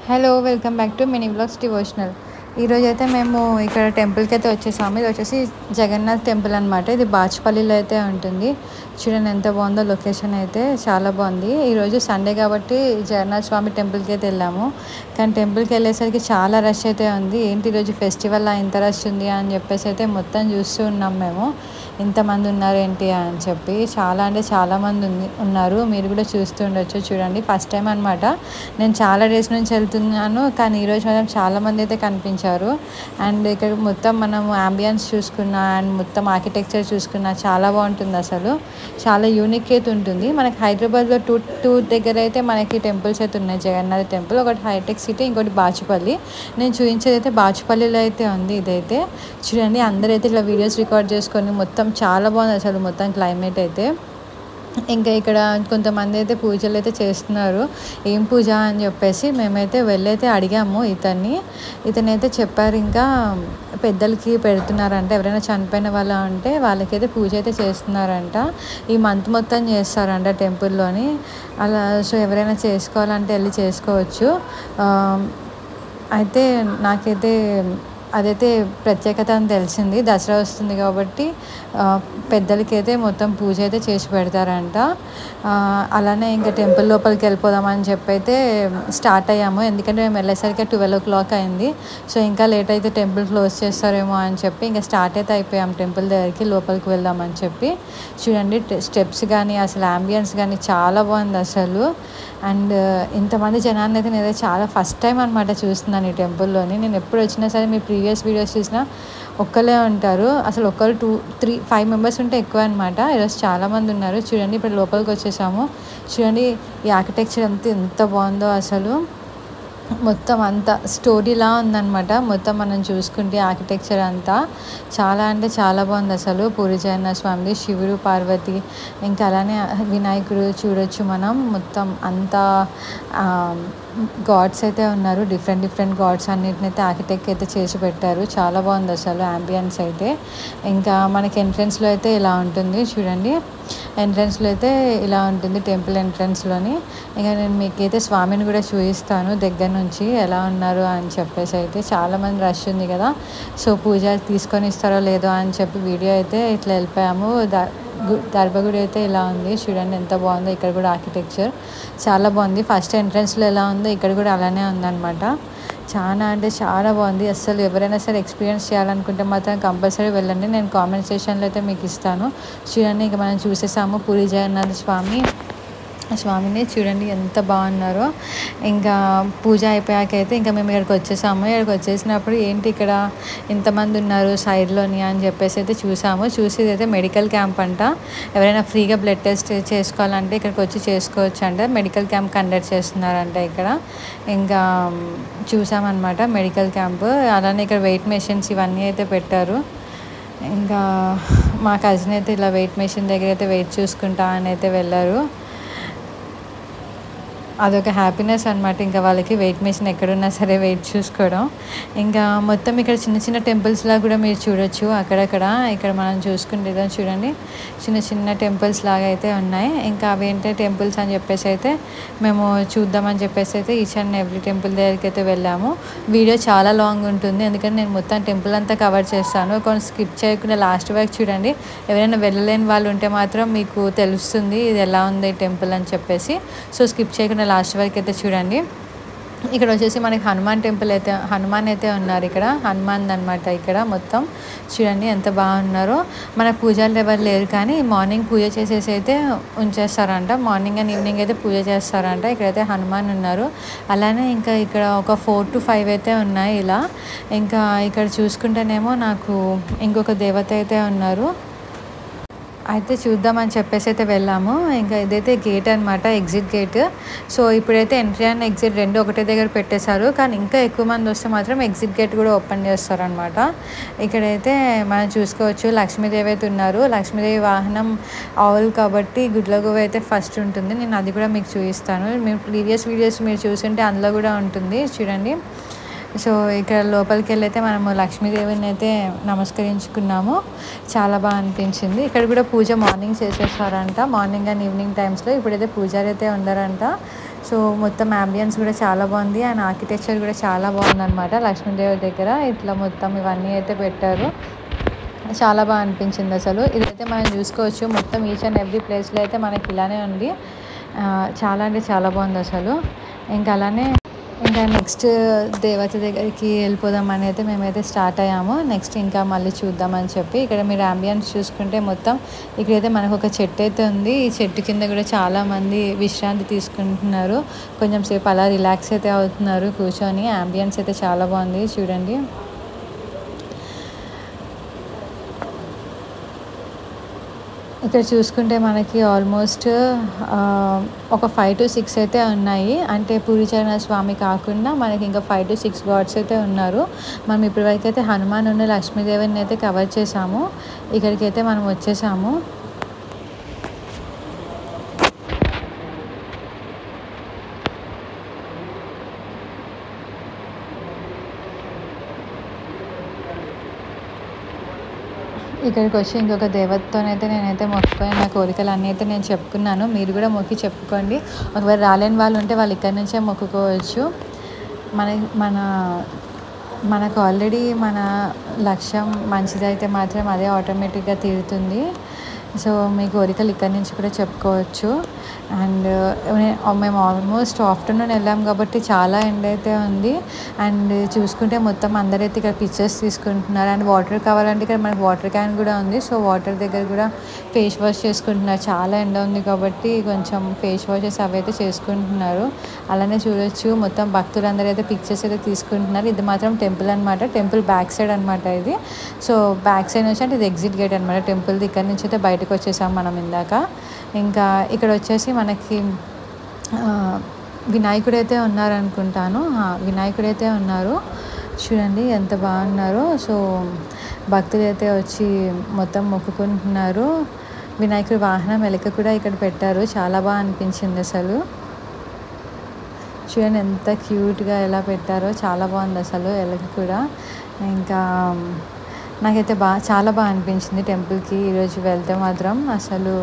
Hello welcome back to Mini Blogs Devotional. ఈరోజు అయితే మేము ఇక్కడ టెంపుల్కి అయితే వచ్చేసాము. ఇది వచ్చేసి జగన్నాథ్ టెంపుల్ అనమాట. ఇది బాచ్పల్లిలో అయితే ఉంటుంది. చూడండి ఎంత బాగుందో, లొకేషన్ అయితే చాలా బాగుంది. ఈరోజు సండే కాబట్టి జగన్నాథ్ స్వామి టెంపుల్కి అయితే వెళ్ళాము. కానీ టెంపుల్కి వెళ్ళేసరికి చాలా రష్ అయితే ఉంది. ఏంటి ఈరోజు ఫెస్టివల్ ఇంత రష్ ఉంది అని చెప్పేసి అయితే మొత్తం చూస్తూ ఉన్నాం మేము. ఇంతమంది ఉన్నారు ఏంటి అని చెప్పి, చాలా అంటే చాలామంది ఉన్నారు. మీరు కూడా చూస్తూ ఉండొచ్చు. చూడండి, ఫస్ట్ టైం అనమాట నేను చాలా డేస్ నుంచి వెళ్తున్నాను, కానీ ఈరోజు మాత్రం చాలామంది అయితే కనిపించారు. అండ్ ఇక్కడ మొత్తం మనం అంబియన్స్ చూసుకున్నా అండ్ మొత్తం ఆర్కిటెక్చర్ చూసుకున్నా చాలా బాగుంటుంది. అసలు చాలా యూనిక్ అయితే ఉంటుంది. మనకి హైదరాబాద్లో టూ దగ్గర అయితే మనకి టెంపుల్స్ అయితే ఉన్నాయి. జగన్నాథ్ టెంపుల్ ఒకటి హైటెక్ సిటీ, ఇంకోటి బాచుపల్లి. నేను చూపించేది అయితే బాచుపల్లిలో అయితే ఉంది. ఇదైతే చూడండి, అందరైతే ఇట్లా వీడియోస్ రికార్డ్ చేసుకొని మొత్తం చాలా బాగుంది అసలు మొత్తం క్లైమేట్ అయితే. ఇంకా ఇక్కడ కొంతమంది అయితే పూజలు అయితే చేస్తున్నారు. ఏం పూజ అని చెప్పేసి మేమైతే వెళ్ళైతే అడిగాము ఇతనైతే చెప్పారు, ఇంకా పెద్దలకి పెడుతున్నారంట. ఎవరైనా చనిపోయిన వాళ్ళు ఉంటే వాళ్ళకైతే పూజ అయితే చేస్తున్నారంట. ఈ మంత్ మొత్తం చేస్తారంట టెంపుల్లోని. అలా సో ఎవరైనా చేసుకోవాలంటే వెళ్ళి చేసుకోవచ్చు. అయితే నాకైతే అదైతే ప్రత్యేకత అని తెలిసింది. దసరా వస్తుంది కాబట్టి పెద్దలకి అయితే మొత్తం పూజ అయితే చేసి పెడతారంట. అలానే ఇంకా టెంపుల్ లోపలికి వెళ్ళిపోదామని చెప్పి అయితే స్టార్ట్ అయ్యాము. ఎందుకంటే మేము వెళ్ళేసరికి 12 o'clock అయింది. సో ఇంకా లేట్ అయితే టెంపుల్ క్లోజ్ చేస్తారేమో అని చెప్పి ఇంకా స్టార్ట్ అయితే అయిపోయాం టెంపుల్ దగ్గరికి. లోపలికి వెళ్దామని చెప్పి చూడండి, స్టెప్స్ కానీ అసలు అంబియన్స్ కానీ చాలా బాగుంది అసలు. అండ్ ఇంతమంది జనాన్ని అయితే నేనైతే చాలా ఫస్ట్ టైం అనమాట చూస్తున్నాను ఈ టెంపుల్లోని. నేను ఎప్పుడు వచ్చినా సరే మీ ప్రీవియస్ వీడియోస్ చూసినా ఒక్కలే ఉంటారు. అసలు ఒక్కరు 2, 3, 5 మెంబర్స్ ఉంటే ఎక్కువ అనమాట. ఈరోజు చాలామంది ఉన్నారు. చూడండి, ఇప్పుడు లోపలికి వచ్చేసాము. చూడండి ఈ ఆర్కిటెక్చర్ అంతా ఎంత బాగుందో అసలు. మొత్తం అంతా స్టోరీలా ఉందన్నమాట. మొత్తం మనం చూసుకుంటే ఆర్కిటెక్చర్ అంతా చాలా అంటే చాలా బాగుంది అసలు. పూరి జగన్నాథ స్వామి, శివుడు, పార్వతి, ఇంకా అలానే వినాయకుడు చూడొచ్చు మనం. మొత్తం అంతా గాడ్స్ అయితే ఉన్నారు. డిఫరెంట్ గాడ్స్ అన్నిటిని అయితే ఆర్కిటెక్ట్ అయితే చేసి పెట్టారు. చాలా బాగుంది అసలు అంబియన్స్ అయితే. ఇంకా మనకి ఎంట్రన్స్లో అయితే ఇలా ఉంటుంది చూడండి. ఎంట్రన్స్లో అయితే ఇలా ఉంటుంది టెంపుల్ ఎంట్రన్స్లోని. ఇంకా నేను మీకైతే స్వామిని కూడా చూపిస్తాను దగ్గర నుంచి ఎలా ఉన్నారు అని చెప్పేసి. అయితే చాలామంది రష్ ఉంది కదా, సో పూజ తీసుకొని ఇస్తారో లేదో అని చెప్పి వీడియో అయితే ఇట్లా వెళ్ళిపోయాము. గర్భగుడి అయితే ఇలా ఉంది చూడండి, ఎంత బాగుందో. ఇక్కడ కూడా ఆర్కిటెక్చర్ చాలా బాగుంది. ఫస్ట్ ఎంట్రన్స్లో ఎలా ఉందో ఇక్కడ కూడా అలానే ఉందన్నమాట. చాలా అంటే చాలా బాగుంది అసలు. ఎవరైనా సరే ఎక్స్పీరియన్స్ చేయాలనుకుంటే మాత్రం కంపల్సరీ వెళ్ళండి. నేను కామెంట్ సెక్షన్లో అయితే మీకు ఇస్తాను. చూడండి, ఇక మనం చూసేసాము పూరి జగన్నాథ స్వామిని. చూడండి ఎంత బాగున్నారో. ఇంకా పూజ అయిపోయాకైతే ఇంకా మేము ఇక్కడికి వచ్చేసాము. ఇక్కడికి వచ్చేసినప్పుడు ఏంటి ఇక్కడ ఇంతమంది ఉన్నారు సైడ్లోని అని చెప్పేసి అయితే చూసి అయితే మెడికల్ క్యాంప్ అంట. ఎవరైనా ఫ్రీగా బ్లడ్ టెస్ట్ చేసుకోవాలంటే ఇక్కడికి వచ్చి చేసుకోవచ్చు అంట. మెడికల్ క్యాంప్ కండక్ట్ చేస్తున్నారంట ఇక్కడ. ఇంకా చూసామన్నమాట మెడికల్ క్యాంప్. అలానే ఇక్కడ వెయిట్ మెషిన్స్ ఇవన్నీ అయితే పెట్టారు. ఇంకా మా కజిన్ అయితే ఇలా వెయిట్ మెషిన్ దగ్గర అయితే వెయిట్ చూసుకుంటా అని అయితే వెళ్ళారు. అదొక హ్యాపీనెస్ అనమాట. ఇంకా వాళ్ళకి వెయిట్ మెషిన్ ఎక్కడున్నా సరే వెయిట్ చూసుకోవడం. ఇంకా మొత్తం ఇక్కడ చిన్న టెంపుల్స్లా కూడా మీరు చూడొచ్చు అక్కడక్కడ. ఇక్కడ మనం చూసుకుంటే చూడండి, చిన్న టెంపుల్స్ లాగా అయితే ఉన్నాయి. ఇంకా అవి ఏంటంటే టెంపుల్స్ అని చెప్పేసి అయితే మేము చూద్దామని చెప్పేసి అయితే ఈచ్ అండ్ ఎవ్రీ టెంపుల్ దగ్గరికి అయితే వెళ్ళాము. వీడియో చాలా లాంగ్ ఉంటుంది, ఎందుకంటే నేను మొత్తం టెంపుల్ అంతా కవర్ చేస్తాను. కొన్ని స్కిప్ చేయకుండా లాస్ట్ వరకు చూడండి. ఎవరైనా వెళ్ళలేని వాళ్ళు ఉంటే మాత్రం మీకు తెలుస్తుంది ఇది ఎలా ఉంది టెంపుల్ అని చెప్పేసి. సో స్కిప్ చేయకుండా లాస్ట్ వరకు అయితే చూడండి. ఇక్కడ వచ్చేసి మనకి హనుమాన్ అయితే ఉన్నారు. ఇక్కడ హనుమాన్ అనమాట. ఇక్కడ మొత్తం చూడండి ఎంత బాగున్నారో. మన పూజలు ఎవరు లేరు, కానీ మార్నింగ్ పూజ చేసేసి అయితే ఉంచేస్తారంట. మార్నింగ్ అండ్ ఈవినింగ్ అయితే పూజ చేస్తారంట. ఇక్కడైతే హనుమాన్ ఉన్నారు. అలానే ఇంకా ఇక్కడ ఒక 4 to 5 అయితే ఉన్నాయి ఇలా. ఇంకా ఇక్కడ చూసుకుంటేనేమో నాకు ఇంకొక దేవత అయితే ఉన్నారు. అయితే చూద్దామని చెప్పేసి అయితే వెళ్ళాము. ఇంకా ఇదైతే గేట్ అనమాట, ఎగ్జిట్ గేట్. సో ఇప్పుడైతే ఎంట్రీ అండ్ ఎగ్జిట్ రెండు ఒకటే దగ్గర పెట్టేశారు, కానీ ఇంకా ఎక్కువ మంది వస్తే మాత్రం ఎగ్జిట్ గేట్ కూడా ఓపెన్ చేస్తారనమాట. ఇక్కడైతే మనం చూసుకోవచ్చు లక్ష్మీదేవి అయితే ఉన్నారు. లక్ష్మీదేవి వాహనం ఆవులు కాబట్టి గుడ్లగూబ అయితే ఫస్ట్ ఉంటుంది. నేను అది కూడా మీకు చూపిస్తాను. మీరు ప్రీవియస్ వీడియోస్ మీరు చూసుంటే అందులో కూడా ఉంటుంది చూడండి. సో ఇక్కడ లోపలికి వెళ్ళైతే మనము లక్ష్మీదేవిని అయితే నమస్కరించుకున్నాము. చాలా బాగా అనిపించింది. ఇక్కడ కూడా పూజ మార్నింగ్ చేసేస్తారంట, మార్నింగ్ అండ్ ఈవినింగ్ టైమ్స్లో. ఇప్పుడైతే పూజారి అయితే ఉండరంట. సో మొత్తం యాంబియన్స్ కూడా చాలా బాగుంది అండ్ ఆర్కిటెక్చర్ కూడా చాలా బాగుందన్నమాట. లక్ష్మీదేవి దగ్గర ఇట్లా మొత్తం ఇవన్నీ అయితే పెట్టారు. చాలా బాగా అనిపించింది అసలు. ఇదైతే మనం చూసుకోవచ్చు మొత్తం ఈచ్ అండ్ ఎవ్రీ ప్లేస్లో అయితే మనకి ఇలానే ఉంది. చాలా అంటే చాలా బాగుంది అసలు. ఇంకా అలానే ఇంకా నెక్స్ట్ దేవత దగ్గరికి వెళ్ళిపోదామని అయితే మేమైతే స్టార్ట్ అయ్యాము. నెక్స్ట్ ఇంకా మళ్ళీ చూద్దామని చెప్పి ఇక్కడ మీరు అంబియన్స్ చూసుకుంటే మొత్తం ఇక్కడైతే మనకు ఒక చెట్టు అయితే ఉంది. ఈ చెట్టు కింద కూడా చాలామంది విశ్రాంతి తీసుకుంటున్నారు. కొంచెం సేపు అలా రిలాక్స్ అయితే అవుతున్నారు కూర్చొని. అంబియన్స్ అయితే చాలా బాగుంది చూడండి. ఇక్కడ చూసుకుంటే మనకి ఆల్మోస్ట్ ఒక 5 to 6 అయితే ఉన్నాయి. అంటే పూరిచరణ స్వామి కాకుండా మనకి ఇంకా 5 to 6 గాడ్స్ అయితే ఉన్నారు. మనం ఇప్పటివరకు అయితే హనుమాన్ ఉన్న లక్ష్మీదేవిని అయితే కవర్ చేసాము. ఇక్కడికైతే మనం వచ్చేసాము. ఇక్కడికి వచ్చి ఇంకొక దేవతతోనైతే నేనైతే మొక్కుకొని నా కోరికలు అన్నీ అయితే నేను చెప్పుకున్నాను. మీరు కూడా మొక్కి చెప్పుకోండి. ఒకవేళ రాలేని వాళ్ళు ఉంటే వాళ్ళు ఇక్కడి నుంచే మొక్కుకోవచ్చు. మన మన మనకు ఆల్రెడీ మన లక్ష్యం మంచిదైతే మాత్రం అదే ఆటోమేటిక్గా తీరుతుంది. సో మీ కోరికలు ఇక్కడి నుంచి కూడా చెప్పుకోవచ్చు. అండ్ మేము ఆల్మోస్ట్ ఆఫ్టర్నూన్ వెళ్ళాం కాబట్టి చాలా ఎండ అయితే ఉంది. అండ్ చూసుకుంటే మొత్తం అందరైతే ఇక్కడ పిక్చర్స్ తీసుకుంటున్నారు. అండ్ వాటర్ కావాలంటే ఇక్కడ మనకి వాటర్ క్యాన్ కూడా ఉంది. సో వాటర్ దగ్గర కూడా ఫేస్ వాష్ చేసుకుంటున్నారు. చాలా ఎండ ఉంది కాబట్టి కొంచెం ఫేస్ వాషెస్ అవి అయితే చేసుకుంటున్నారు. అలానే చూడొచ్చు మొత్తం భక్తులందరూ అయితే పిక్చర్స్ అయితే తీసుకుంటున్నారు. ఇది మాత్రం టెంపుల్ అనమాట. టెంపుల్ బ్యాక్ సైడ్ అనమాట ఇది. సో బ్యాక్ సైడ్ నుంచి అంటే ఇది ఎగ్జిట్ గేట్ అనమాట టెంపుల్ది. ఇక్కడ నుంచి అయితే బయటకు వచ్చేసాం మనం ఇందాక. ఇంకా ఇక్కడ వచ్చేసి మనకి వినాయకుడైతే ఉన్నారనుకుంటాను. వినాయకుడైతే ఉన్నారు చూడండి ఎంత బాగున్నారో. సో భక్తులు అయితే వచ్చి మొత్తం మొక్కుకుంటున్నారు. వినాయకుడి వాహనం ఎలుక కూడా ఇక్కడ పెట్టారు. చాలా బాగా అనిపించింది అసలు. చూడండి ఎంత క్యూట్గా ఎలా పెట్టారో. చాలా బాగుంది అసలు ఎలుక కూడా. ఇంకా నాకైతే చాలా బాగా అనిపించింది టెంపుల్కి ఈరోజు వెళ్తే మాత్రం. అసలు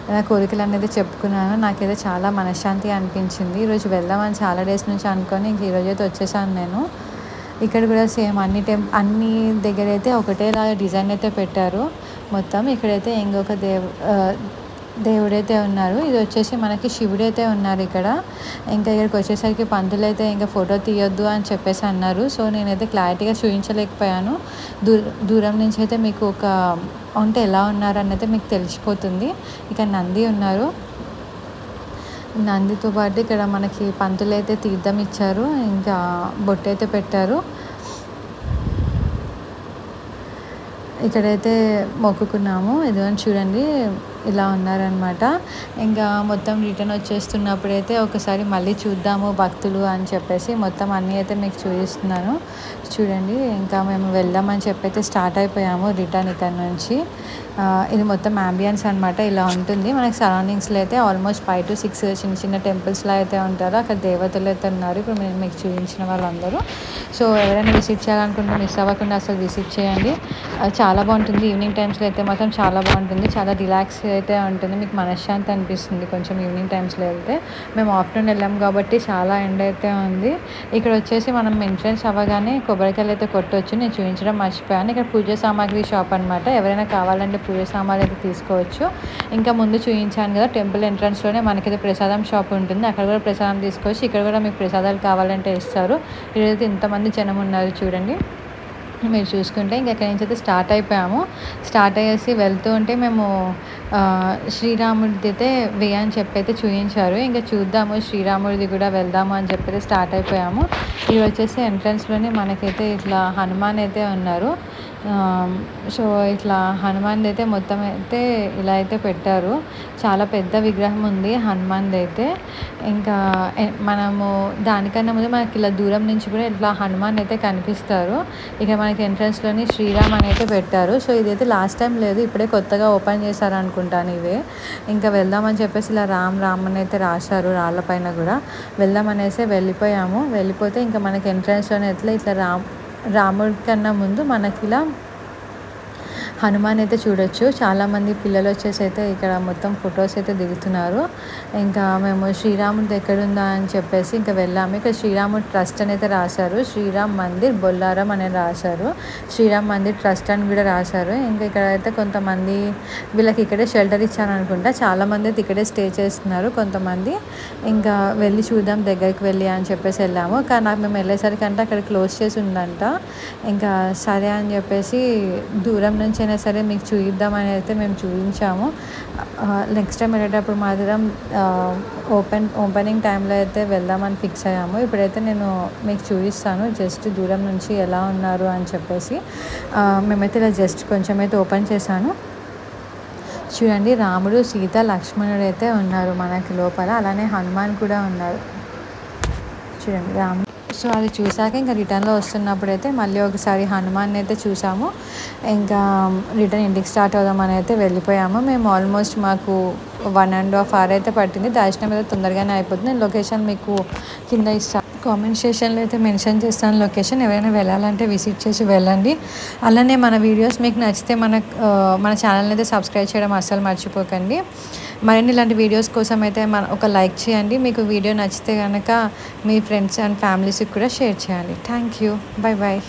నా కోరికలు అనేది చెప్పుకున్నాను. నాకైతే చాలా మనశ్శాంతి అనిపించింది. ఈరోజు వెళ్దామని చాలా డేస్ నుంచి అనుకొని ఇంక ఈరోజు అయితే వచ్చేసాను నేను. ఇక్కడ కూడా సేమ్ అన్ని దగ్గర అయితే ఒకటేలాగా డిజైన్ అయితే పెట్టారు మొత్తం. ఇక్కడైతే ఇంకొక దేవుడైతే ఉన్నారు. ఇది వచ్చేసి మనకి శివుడైతే ఉన్నారు ఇక్కడ. ఇంకా ఇక్కడికి వచ్చేసరికి పంతులు అయితే ఇంకా ఫోటో తీయొద్దు అని చెప్పేసి అన్నారు. సో నేనైతే క్లారిటీగా చూపించలేకపోయాను. దూరం నుంచి అయితే మీకు ఒక అంటే ఎలా ఉన్నారు అన్నైతే మీకు తెలిసిపోతుంది. ఇక నంది ఉన్నారు. నందితో పాటు ఇక్కడ మనకి పంతులు అయితే తీర్థం ఇచ్చారు. ఇంకా బొట్టు అయితే పెట్టారు. ఇక్కడైతే మొక్కుకున్నాము. ఇదిగోని చూడండి ఇలా ఉన్నారనమాట. ఇంకా మొత్తం రిటర్న్ వచ్చేస్తున్నప్పుడైతే ఒకసారి మళ్ళీ చూద్దాము భక్తులు అని చెప్పేసి మొత్తం అన్నీ అయితే మీకు చూపిస్తున్నాను చూడండి. ఇంకా మేము వెళ్దామని చెప్పి అయితే స్టార్ట్ అయిపోయాము రిటర్న్ ఇక్కడ నుంచి. ఇది మొత్తం అంబియన్స్ అనమాట. ఇలా ఉంటుంది మనకి సరౌండింగ్స్లో అయితే ఆల్మోస్ట్ 5 to 6 చిన్న చిన్న టెంపుల్స్లో అయితే ఉంటారు. అక్కడ దేవతలు అయితే ఉన్నారు ఇప్పుడు నేను మీకు చూపించిన వాళ్ళందరూ. సో ఎవరైనా విజిట్ చేయాలనుకుంటే మిస్ అవ్వకుండా అసలు విజిట్ చేయండి. చాలా బాగుంటుంది. ఈవినింగ్ టైమ్స్లో అయితే మాత్రం చాలా బాగుంటుంది. చాలా రిలాక్స్ అయితే ఉంటుంది. మీకు మనశ్శాంతి అనిపిస్తుంది కొంచెం ఈవినింగ్ టైమ్స్లో వెళ్తే. మేము ఆఫ్టర్నూన్ వెళ్ళాం కాబట్టి చాలా ఎండ అయితే ఉంది. ఇక్కడ వచ్చేసి మనం ఎంట్రన్స్ అవ్వగానే కొబ్బరికాయలు అయితే కొట్టవచ్చు. నేను చూపించడం మర్చిపోయాను. ఇక్కడ పూజ సామాగ్రి షాప్ అనమాట. ఎవరైనా కావాలంటే పూజ సామాన్లు అయితే తీసుకోవచ్చు. ఇంకా ముందు చూపించాను కదా టెంపుల్ ఎంట్రన్స్లోనే మనకైతే ప్రసాదం షాప్ ఉంటుంది. అక్కడ కూడా ప్రసాదం తీసుకోవచ్చు. ఇక్కడ కూడా మీకు ప్రసాదాలు కావాలంటే ఇస్తారు. ఇక్కడైతే ఇంతమంది జనం ఉన్నారు చూడండి. మీరు చూసుకుంటే ఇంక ఎక్కడి నుంచి అయితే స్టార్ట్ అయిపోయాము. స్టార్ట్ అయ్యేసి వెళ్తూ ఉంటే మేము శ్రీరాముడిది అయితే అని చెప్పి అయితే చూపించారు. ఇంకా చూద్దాము శ్రీరాముడిది కూడా వెళ్దాము అని చెప్పి స్టార్ట్ అయిపోయాము. ఇది వచ్చేసి ఎంట్రన్స్లోనే మనకైతే ఇట్లా హనుమాన్ అయితే ఉన్నారు. సో ఇట్లా హనుమాన్ది అయితే మొత్తం అయితే ఇలా అయితే పెట్టారు. చాలా పెద్ద విగ్రహం ఉంది హనుమాన్ది అయితే. ఇంకా మనము దానికన్నా ముందు మనకి ఇలా దూరం నుంచి కూడా ఇట్లా హనుమాన్ అయితే కనిపిస్తారు. ఇక మనకి ఎంట్రన్స్లోని శ్రీరామ్ అని అయితే పెట్టారు. సో ఇదైతే లాస్ట్ టైం లేదు, ఇప్పుడే కొత్తగా ఓపెన్ చేశారు అనుకుంటాను ఇవే. ఇంకా వెళ్దామని చెప్పేసి ఇలా రామ్ అని అయితే రాశారు రాళ్ళపైన కూడా. వెళ్దామనేసి వెళ్ళిపోయాము. వెళ్ళిపోతే ఇంకా మనకి ఎంట్రన్స్లోనే ఇట్లా రాముడి కన్నా ముందు మనకి ఇలా హనుమాన్ అయితే చూడొచ్చు. చాలామంది పిల్లలు వచ్చేసి అయితే ఇక్కడ మొత్తం ఫొటోస్ అయితే దిగుతున్నారు. ఇంకా మేము శ్రీరాముడిది ఎక్కడుందా అని చెప్పేసి ఇంకా వెళ్ళాము. ఇక్కడ శ్రీరాముడు ట్రస్ట్ అని అయితే రాశారు. శ్రీరామ్ మందిర్ బొల్లారం అని రాశారు. శ్రీరామ్ మందిర్ ట్రస్ట్ అని కూడా రాశారు. ఇంకా ఇక్కడ అయితే కొంతమంది వీళ్ళకి ఇక్కడే షెల్టర్ ఇచ్చాను అనుకుంటా. చాలామంది అయితే ఇక్కడే స్టే చేస్తున్నారు. కొంతమంది ఇంకా వెళ్ళి చూద్దాం దగ్గరికి వెళ్ళి అని చెప్పేసి వెళ్ళాము. కానీ నాకు మేము వెళ్ళేసరికి అంటే అక్కడ క్లోజ్ చేసి ఉందంట. ఇంకా సరే అని చెప్పేసి దూరం నుంచి అయినా సరే మీకు చూపిద్దామని అయితే మేము చూపించాము. నెక్స్ట్ టైం వెళ్ళేటప్పుడు మాత్రం ఓపెనింగ్ టైంలో అయితే వెళ్దామని ఫిక్స్ అయ్యాము. ఇప్పుడైతే నేను మీకు చూపిస్తాను జస్ట్ దూరం నుంచి ఎలా ఉన్నారు అని చెప్పేసి. మేమైతే ఇలా జస్ట్ కొంచెం అయితే ఓపెన్ చేశాను. చూడండి రాముడు, సీత, లక్ష్మణుడు అయితే ఉన్నారు మనకి లోపల. అలానే హనుమాన్ కూడా ఉన్నారు. చూడండి రాముడు. సో అది చూసాక ఇంకా రిటర్న్లో వస్తున్నప్పుడైతే మళ్ళీ ఒకసారి హనుమాన్ అయితే చూసాము. ఇంకా రిటర్న్ ఇంటికి స్టార్ట్ అవుదామని అయితే వెళ్ళిపోయాము. మేము ఆల్మోస్ట్ మాకు 1.5 hour అయితే పట్టింది. దర్శనం అయితే తొందరగానే అయిపోతుంది. నేను లొకేషన్ మీకు కింద ఇస్తాను, కామెంట్ సెక్షన్లో అయితే మెన్షన్ చేస్తాను లొకేషన్. ఎవరైనా వెళ్ళాలంటే విజిట్ చేసి వెళ్ళండి. అలానే మన వీడియోస్ మీకు నచ్చితే మన ఛానల్ని అయితే సబ్స్క్రైబ్ చేయడం అస్సలు మర్చిపోకండి. మరిన్ని ఇలాంటి వీడియోస్ కోసం అయితే ఒక లైక్ చేయండి. మీకు వీడియో నచ్చితే కనుక మీ ఫ్రెండ్స్ అండ్ ఫ్యామిలీస్కి కూడా షేర్ చేయండి. Thank you. Bye bye.